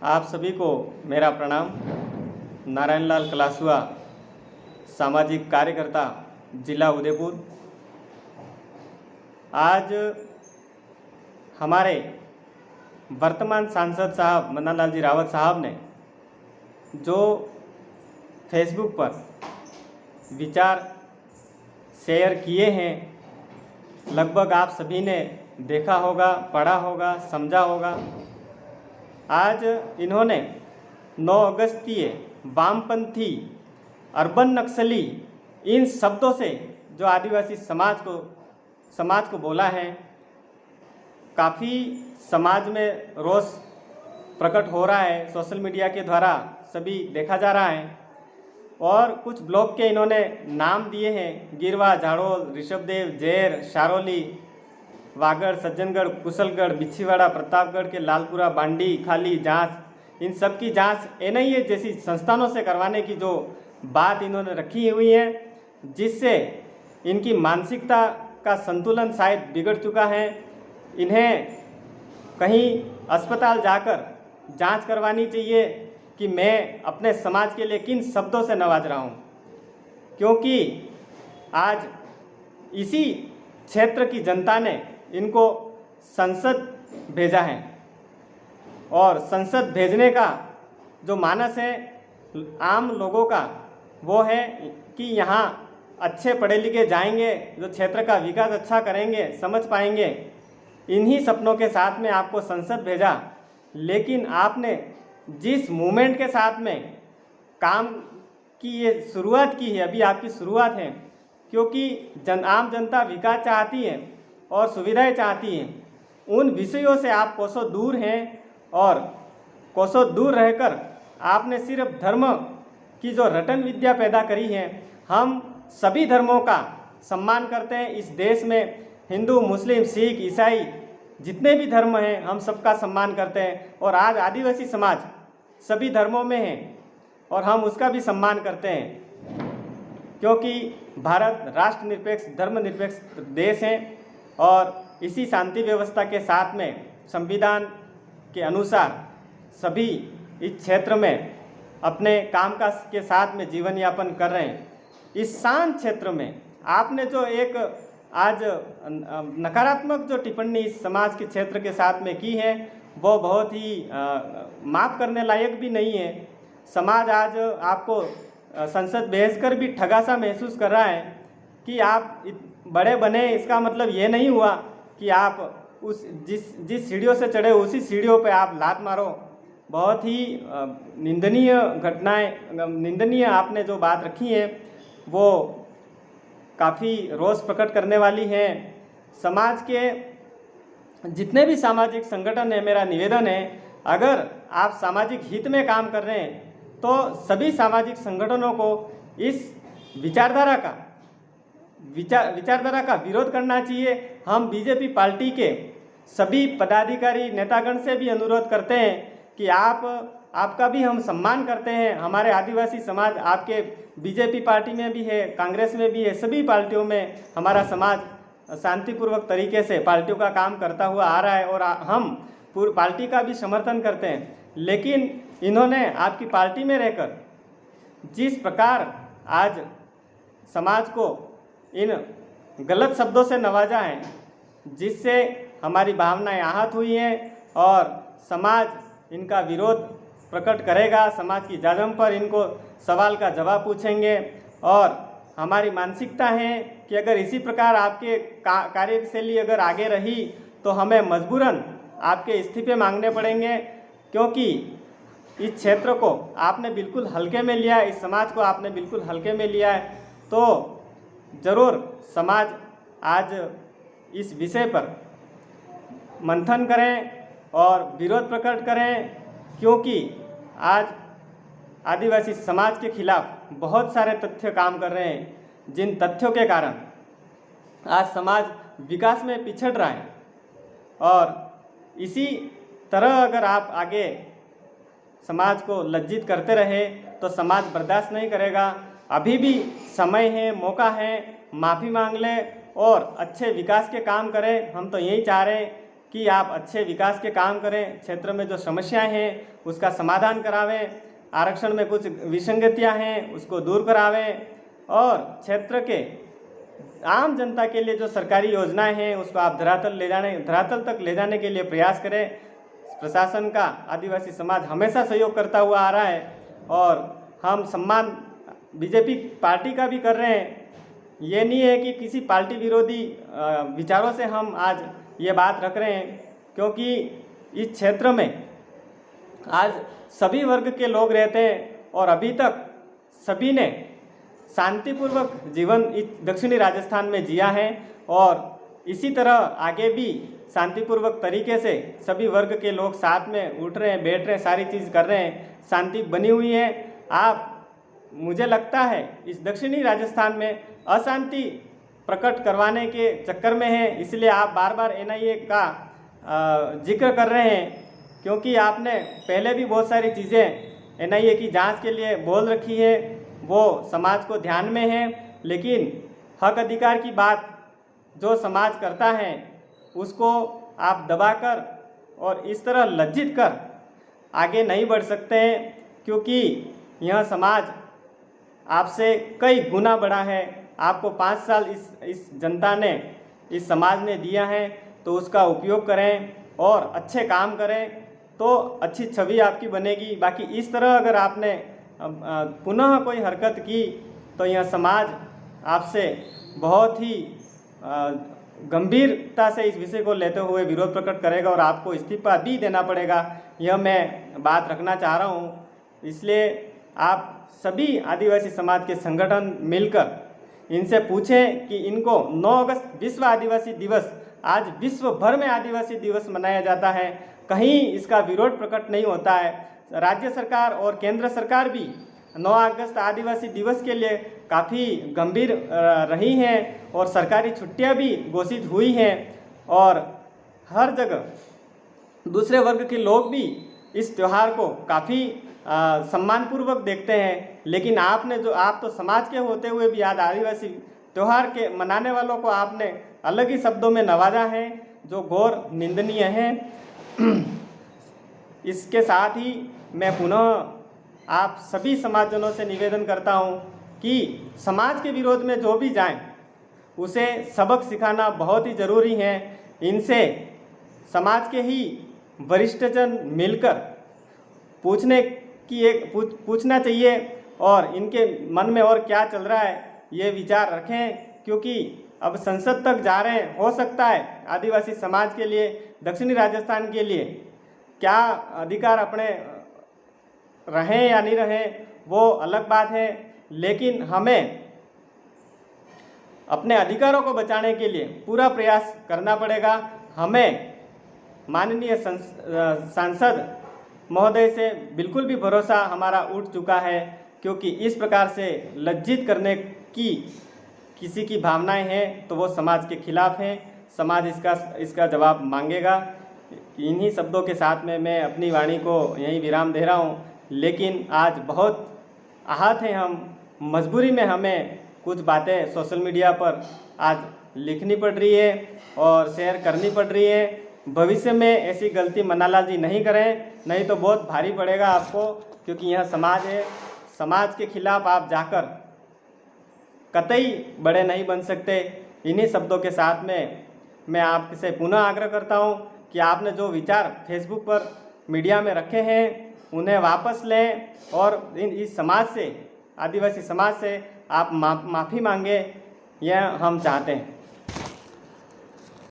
आप सभी को मेरा प्रणाम। नारायण लाल कलासुआ, सामाजिक कार्यकर्ता, जिला उदयपुर। आज हमारे वर्तमान सांसद साहब मन्ना लाल जी रावत साहब ने जो फेसबुक पर विचार शेयर किए हैं, लगभग आप सभी ने देखा होगा, पढ़ा होगा, समझा होगा। आज इन्होंने 9 अगस्तीय, वामपंथी, अर्बन नक्सली, इन शब्दों से जो आदिवासी समाज को बोला है। काफ़ी समाज में रोष प्रकट हो रहा है, सोशल मीडिया के द्वारा सभी देखा जा रहा है। और कुछ ब्लॉक के इन्होंने नाम दिए हैं: गिरवा, झाड़ोल, ऋषभदेव, जेर, शारोली, वागड़, सज्जनगढ़, कुशलगढ़, बिछीवाड़ा, प्रतापगढ़ के लालपुरा, बांडी, खाली जांच। इन सब की जांच एनआईए जैसी संस्थानों से करवाने की जो बात इन्होंने रखी हुई है, जिससे इनकी मानसिकता का संतुलन शायद बिगड़ चुका है। इन्हें कहीं अस्पताल जाकर जांच करवानी चाहिए कि मैं अपने समाज के लिए किन शब्दों से नवाज रहा हूँ, क्योंकि आज इसी क्षेत्र की जनता ने इनको संसद भेजा है। और संसद भेजने का जो मानस है आम लोगों का, वो है कि यहाँ अच्छे पढ़े लिखे जाएंगे, जो क्षेत्र का विकास अच्छा करेंगे, समझ पाएंगे। इन्हीं सपनों के साथ में आपको संसद भेजा, लेकिन आपने जिस मूवमेंट के साथ में काम की ये शुरुआत की है, अभी आपकी शुरुआत है, क्योंकि आम जनता विकास चाहती है और सुविधाएं चाहती हैं। उन विषयों से आप कोसों दूर हैं और कोसों दूर रहकर आपने सिर्फ धर्म की जो रटन विद्या पैदा करी है। हम सभी धर्मों का सम्मान करते हैं इस देश में। हिंदू, मुस्लिम, सिख, ईसाई, जितने भी धर्म हैं, हम सबका सम्मान करते हैं। और आज आदिवासी समाज सभी धर्मों में है और हम उसका भी सम्मान करते हैं, क्योंकि भारत राष्ट्रनिरपेक्ष, धर्मनिरपेक्ष देश है। और इसी शांति व्यवस्था के साथ में संविधान के अनुसार सभी इस क्षेत्र में अपने कामकाज के साथ में जीवन यापन कर रहे हैं। इस शांत क्षेत्र में आपने जो एक आज नकारात्मक जो टिप्पणी इस समाज के क्षेत्र के साथ में की है, वो बहुत ही माफ़ करने लायक भी नहीं है। समाज आज आपको संसद भेजकर भी ठगा सा महसूस कर रहा है कि आप बड़े बने। इसका मतलब ये नहीं हुआ कि आप उस जिस सीढ़ियों से चढ़े उसी सीढ़ियों पे आप लात मारो। बहुत ही निंदनीय घटनाएं, निंदनीय आपने जो बात रखी है, वो काफ़ी रोष प्रकट करने वाली है। समाज के जितने भी सामाजिक संगठन है, मेरा निवेदन है, अगर आप सामाजिक हित में काम कर रहे हैं तो सभी सामाजिक संगठनों को इस विचारधारा का विरोध करना चाहिए। हम बीजेपी पार्टी के सभी पदाधिकारी, नेतागण से भी अनुरोध करते हैं कि आपका भी हम सम्मान करते हैं। हमारे आदिवासी समाज आपके बीजेपी पार्टी में भी है, कांग्रेस में भी है, सभी पार्टियों में हमारा समाज शांतिपूर्वक तरीके से पार्टियों का काम करता हुआ आ रहा है और हम पूरी पार्टी का भी समर्थन करते हैं। लेकिन इन्होंने आपकी पार्टी में रहकर जिस प्रकार आज समाज को इन गलत शब्दों से नवाजा है, जिससे हमारी भावनाएं आहत हुई हैं और समाज इनका विरोध प्रकट करेगा। समाज की जाजम पर इनको सवाल का जवाब पूछेंगे। और हमारी मानसिकता है कि अगर इसी प्रकार आपके कार्यशैली अगर आगे रही तो हमें मजबूरन आपके इस्तीफे मांगने पड़ेंगे, क्योंकि इस क्षेत्र को आपने बिल्कुल हल्के में लिया है, इस समाज को आपने बिल्कुल हल्के में लिया है। तो ज़रूर समाज आज इस विषय पर मंथन करें और विरोध प्रकट करें, क्योंकि आज आदिवासी समाज के खिलाफ बहुत सारे तथ्य काम कर रहे हैं, जिन तथ्यों के कारण आज समाज विकास में पिछड़ रहा है। और इसी तरह अगर आप आगे समाज को लज्जित करते रहे तो समाज बर्दाश्त नहीं करेगा। अभी भी समय है, मौका है, माफ़ी मांग ले और अच्छे विकास के काम करें। हम तो यही चाह रहे हैं कि आप अच्छे विकास के काम करें, क्षेत्र में जो समस्याएं हैं उसका समाधान करावें, आरक्षण में कुछ विसंगतियां हैं उसको दूर करावें और क्षेत्र के आम जनता के लिए जो सरकारी योजनाएं हैं उसको आप धरातल तक ले जाने के लिए प्रयास करें। प्रशासन का आदिवासी समाज हमेशा सहयोग करता हुआ आ रहा है और हम सम्मान बीजेपी पार्टी का भी कर रहे हैं। ये नहीं है कि किसी पार्टी विरोधी विचारों से हम आज ये बात रख रहे हैं, क्योंकि इस क्षेत्र में आज सभी वर्ग के लोग रहते हैं और अभी तक सभी ने शांतिपूर्वक जीवन इस दक्षिणी राजस्थान में जिया है और इसी तरह आगे भी शांतिपूर्वक तरीके से सभी वर्ग के लोग साथ में उठ रहे हैं, बैठ रहे हैं, सारी चीज़ कर रहे हैं, शांति बनी हुई है। आप मुझे लगता है इस दक्षिणी राजस्थान में अशांति प्रकट करवाने के चक्कर में है, इसलिए आप बार बार एनआईए का जिक्र कर रहे हैं, क्योंकि आपने पहले भी बहुत सारी चीज़ें एनआईए की जांच के लिए बोल रखी है, वो समाज को ध्यान में है, लेकिन हक अधिकार की बात जो समाज करता है उसको आप दबाकर और इस तरह लज्जित कर आगे नहीं बढ़ सकते हैं, क्योंकि यह समाज आपसे कई गुना बड़ा है। आपको 5 साल इस जनता ने, इस समाज ने दिया है, तो उसका उपयोग करें और अच्छे काम करें तो अच्छी छवि आपकी बनेगी। बाकी इस तरह अगर आपने पुनः कोई हरकत की तो यह समाज आपसे बहुत ही गंभीरता से इस विषय को लेते हुए विरोध प्रकट करेगा और आपको इस्तीफा भी देना पड़ेगा। यह मैं बात रखना चाह रहा हूँ। इसलिए आप सभी आदिवासी समाज के संगठन मिलकर इनसे पूछें कि इनको 9 अगस्त विश्व आदिवासी दिवस, आज विश्व भर में आदिवासी दिवस मनाया जाता है, कहीं इसका विरोध प्रकट नहीं होता है। राज्य सरकार और केंद्र सरकार भी 9 अगस्त आदिवासी दिवस के लिए काफ़ी गंभीर रही हैं और सरकारी छुट्टियां भी घोषित हुई हैं और हर जगह दूसरे वर्ग के लोग भी इस त्यौहार को काफ़ी सम्मानपूर्वक देखते हैं। लेकिन आप तो समाज के होते हुए भी आज आदिवासी त्यौहार के मनाने वालों को आपने अलग ही शब्दों में नवाजा है, जो घोर निंदनीय है। इसके साथ ही मैं पुनः आप सभी समाजजनों से निवेदन करता हूं कि समाज के विरोध में जो भी जाएं उसे सबक सिखाना बहुत ही ज़रूरी है। इनसे समाज के ही वरिष्ठजन मिलकर पूछना चाहिए और इनके मन में और क्या चल रहा है ये विचार रखें, क्योंकि अब संसद तक जा रहे हैं। हो सकता है आदिवासी समाज के लिए, दक्षिणी राजस्थान के लिए क्या अधिकार अपने रहें या नहीं रहें वो अलग बात है, लेकिन हमें अपने अधिकारों को बचाने के लिए पूरा प्रयास करना पड़ेगा। हमें माननीय सांसद महोदय से बिल्कुल भी भरोसा हमारा उठ चुका है, क्योंकि इस प्रकार से लज्जित करने की किसी की भावनाएं हैं तो वो समाज के खिलाफ हैं। समाज इसका जवाब मांगेगा। इन्हीं शब्दों के साथ में मैं अपनी वाणी को यहीं विराम दे रहा हूँ। लेकिन आज बहुत आहत हैं हम, मजबूरी में हमें कुछ बातें सोशल मीडिया पर आज लिखनी पड़ रही है और शेयर करनी पड़ रही है। भविष्य में ऐसी गलती मन्नालाल जी नहीं करें, नहीं तो बहुत भारी पड़ेगा आपको, क्योंकि यह समाज है। समाज के खिलाफ आप जाकर कतई बड़े नहीं बन सकते। इन्हीं शब्दों के साथ में मैं आपसे पुनः आग्रह करता हूं कि आपने जो विचार फेसबुक पर मीडिया में रखे हैं उन्हें वापस लें और इस समाज से, आदिवासी समाज से आप माफ़ी मांगे, यह हम चाहते हैं।